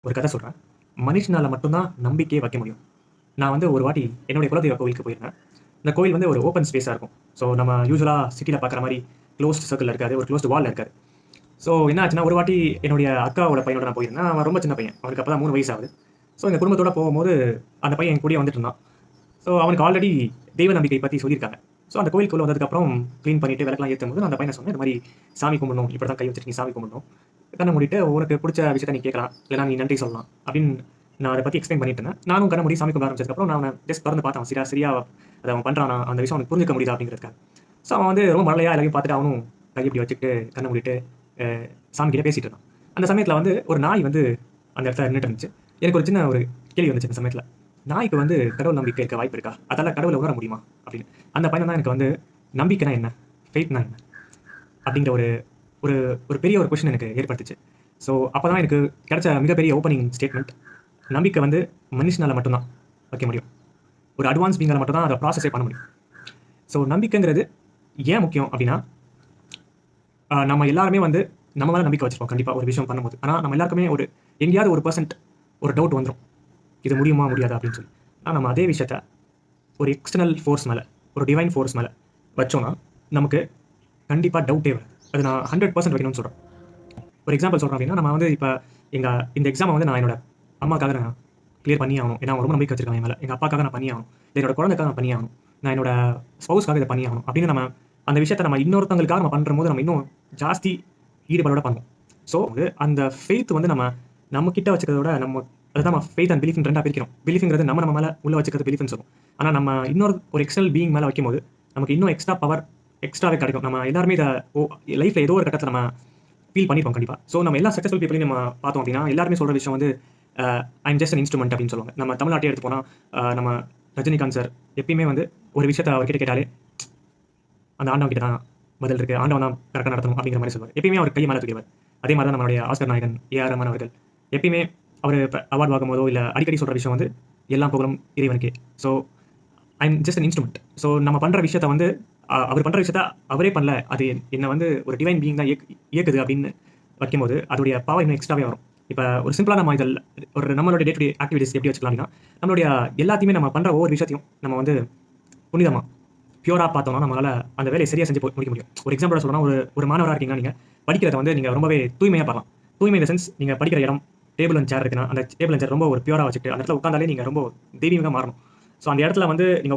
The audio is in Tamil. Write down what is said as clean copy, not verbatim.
ஒரு கதை சொல்றேன். மனுஷனால மட்டும் தான் நம்பிக்கையே வைக்க முடியும். நான் வந்து ஒரு வாட்டி என்னுடைய குலதெய்வ கோவிலுக்கு போயிருந்தேன். இந்த கோவில் வந்து ஒரு ஓப்பன் ஸ்பேஸா இருக்கும். ஸோ நம்ம யூசுவலா சிட்டில பார்க்குற மாரி க்ளோஸ்ட் சர்க்கிள்ல இருக்காது. ஒரு க்ளோஸ்ட் வால்ல இருக்காது. ஸோ என்ன ஆச்சுன்னா, ஒரு வாட்டி என்னுடைய அக்காவோட பையனோட நான் போயிருந்தேன். அவன் ரொம்ப சின்ன பையன். அவனுக்கு அப்ப தான் 3 வயசு ஆகுது. ஸோ எங்க குடும்பத்தோட போகும்போது, அந்த பையன் என் கூடயே வந்துட்டு இருந்தான். ஸோ அவனுக்கு ஆல்ரெடி தெய்வ நம்பிக்கை பத்தி சொல்லியிருக்காங்க. ஸோ அந்த கோயிலுக்குள்ள வந்ததுக்கப்புறம் கிளீன் பண்ணிட்டு விளக்கெல்லாம் ஏத்தும்போது, நான் அந்த பையன சொன்னேன், இந்த மாரி சாமி கும்பிடணும். இப்படி தான் கை வச்சுட்டு நீ சாமி கும்பிடணும். கண்ண மூடிட்டு உனக்கு புடிச்ச விஷயத்த நீ கேட்கலாம். இல்லைனா நீ நன்றி சொல்லலாம். அப்படின்னு நான் அத பத்தி எக்ஸ்பிளைன் பண்ணிட்டு இருந்தேன். நானும் கண்ண மூடி சாமி கும்பிட ஆரம்பிச்சதுக்கப்புறம் நான் அவன ஜஸ்ட் தொறந்து பார்த்தேன். அவன் சரியா அத அவன் பண்றானா? அந்த விஷயம் அவனுக்கு புரிஞ்சுக்க முடியுதா? அப்படிங்கிறதுக்காக. ஸோ அவன் வந்து ரொம்ப மழலையா எல்லாரையும் பார்த்துட்டு அவனும் கை இப்படி வச்சுக்கிட்டு கண்ண மூடிட்டு சாமி கிட்ட பேசிட்டு இருந்தான். அந்த சமயத்துல வந்து ஒரு நாய் வந்து அந்த இடத்துல நின்னுட்டு இருந்துச்சு. எனக்கு ஒரு சின்ன ஒரு கேள்வி வந்துச்சு அந்த சமயத்துல. நாய்க்கு வந்து கடவுள் நம்பிக்கை இருக்க வாய்ப்பு இருக்கா? அதால கடவுளை உணர முடியுமா? அப்படின்னு. அந்த பையன் தான் எனக்கு வந்து நம்பிக்கைனா என்ன? ஃபெய்த்னா என்ன? அப்படிங்கிற ஒரு ஒரு ஒரு பெரிய ஒரு கொஸ்டின் எனக்கு ஏற்பட்டுச்சு. ஸோ அப்பதான் எனக்கு கிடைச்ச மிகப்பெரிய ஓப்பனிங் ஸ்டேட்மெண்ட். நம்பிக்கை வந்து மனுஷனால மட்டும் தான் வைக்க முடியும். ஒரு அட்வான்ஸ் பீயிங்கால மட்டும் தான் அத ப்ராசஸே பண்ண முடியும். ஸோ நம்பிக்கைங்கிறது ஏன் முக்கியம் அப்படின்னா, நம்ம எல்லாருமே வந்து நம்ம மேல நம்பிக்கை வச்சிருப்போம் கண்டிப்பா ஒரு விஷயம் பண்ணும்போது. ஆனா நம்ம எல்லாருக்குமே ஒரு எங்கேயாவது 1% ஒரு டவுட் வந்துரும். இது முடியுமா? முடியாதா? அப்படின்னு சொல்லி. ஆனா நம்ம அதே விஷயத்த ஒரு எக்ஸ்டர்னல் ஃபோர்ஸ் மேல, ஒரு டிவைன் ஃபோர்ஸ் மேல வச்சோம்னா, நமக்கு கண்டிப்பா டவுட்டே வராது. அது நான் 100% வைக்கணும்னு சொல்றேன். ஒரு எக்ஸாம்பிள் சொல்றேன் அப்படின்னா, நம்ம வந்து இப்ப எங்க இந்த எக்ஸாம வந்து நான் என்னோட அம்மாக்காக நான் கிளியர் பண்ணியே ஆகணும். ஏன்னா அவங்க ரொம்ப நம்பிக்கை வச்சிருக்காங்க என் மேல. எங்க அப்பாக்காக நான் பண்ணியே ஆகணும். இல்ல என்னோட குழந்தைக்காக நான் பண்ணியே ஆகணும். நான் என்னோட ஸ்பவுஸ்க்காக இத பண்ணியே ஆகணும். அப்படின்னு நம்ம அந்த விஷயத்த நம்ம இன்னொருத்தவங்களுக்காக நம்ம பண்றம்போது, நம்ம இன்னும் ஜாஸ்தி ஈடுபாடோட பண்ணுவோம். ஸோ அந்த ஃபெய்த் வந்து நம்ம கிட்ட வச்சுக்கிறத விட அதுதான் நம்ம ஃபெய்த் அண்ட் பிலீஃப்னு 2ஆ பிரிக்கிறோம். பிலீஃப்ங்கிறது நம்ம மேல உள்ள வச்சுக்கிறது பிலீஃப்னு சொல்லுவோம். ஆனா நம்ம ஒரு எக்ஸ்டர்னல் பீயிங் மேல வைக்கும்போது, நமக்கு இன்னும் எக்ஸ்ட்ரா பவர் எக்ஸ்ட்ராவே கிடைக்கும். நம்ம எல்லாருமே லைஃப்ல ஏதோ ஒரு கட்டத்துல நம்ம ஃபீல் பண்ணியிருப்போம் கண்டிப்பா. ஸோ நம்ம எல்லா சக்சஸ்ஃபுல் பீப்பிளையும் நம்ம பார்த்தோம் அப்படின்னா, எல்லாருமே சொல்ற விஷயம் வந்து ஐ அம் ஜஸ்ட் அன் இன்ஸ்ட்ருமென்ட் அப்படின்னு சொல்லுவாங்க. நம்ம தமிழ்நாட்டையே எடுத்து போனா, நம்ம ரஜினிகாந்த் சார் எப்பயுமே வந்து ஒரு விஷயத்த அவர்கிட்ட கேட்டாலே, அந்த ஆண்டவன் கிட்ட தான் பதில் இருக்கு. ஆண்டவன் தான் கரெக்ட்டா நடத்தணும் அப்படிங்கிற மாரி சொல்லுவார். எப்பயுமே அவர் கைய மேல தூக்கிடுவார். அதே மாரி தான் நம்மளுடைய ஆஸ்கர் நாயகன் ஏ.ஆர். ரஹ்மான் அவர்கள். எப்பயுமே அவரு அவார்ட் வாங்கும்போதோ, இல்ல அடிக்கடி சொல்ற விஷயம் வந்து, "எல்லாம் புகழும் இறைவனுக்கே." So I am just an instrument. So நம்ம பண்ற விஷயத்த வந்து அவர் பண்ற விஷயத்த அவரே பண்ணல. அது என்ன வந்து ஒரு டிவைன் பீயிங் தான் இயக்குது அப்படின்னு வைக்கும்போது, அதோடைய பவர் இன்னும் எக்ஸ்ட்ராவே வரும். இப்ப ஒரு சிம்பிளா நம்ம ஒரு நம்மளுடைய டே டு டே ஆக்டிவிட்டீஸ் எப்படி வச்சுக்கலாம் அப்படின்னா, நம்மளுடைய எல்லாத்தையுமே நம்ம பண்ற ஒவ்வொரு விஷயத்தையும் நம்ம வந்து புனிதமா, பியூரா பார்த்தோம்னா, நம்மளால அந்த வேலைய சரியா செஞ்சு முடிக்க முடியும். ஒரு எக்ஸாம்பிளா சொல்லணும்னா, ஒரு மாணவரா இருக்கீங்கன்னா, நீங்க படிக்கிறத வந்து நீங்க ரொம்பவே தூய்மையா பண்ணலாம். தூய்மை இன் த சென்ஸ் நீங்க படிக்கிற இடம், டேபிள் அண்ட் சேர் இருக்குன்னா, அந்த டேபிள் அண்ட் சேர் ரொம்ப ஒரு பியூரா வச்சுட்டு, அந்த இடத்துல உட்கார்ந்தாலே நீங்க ரொம்ப தெய்வீகமா மாறணும். ஸோ அந்த இடத்துல வந்து நீங்க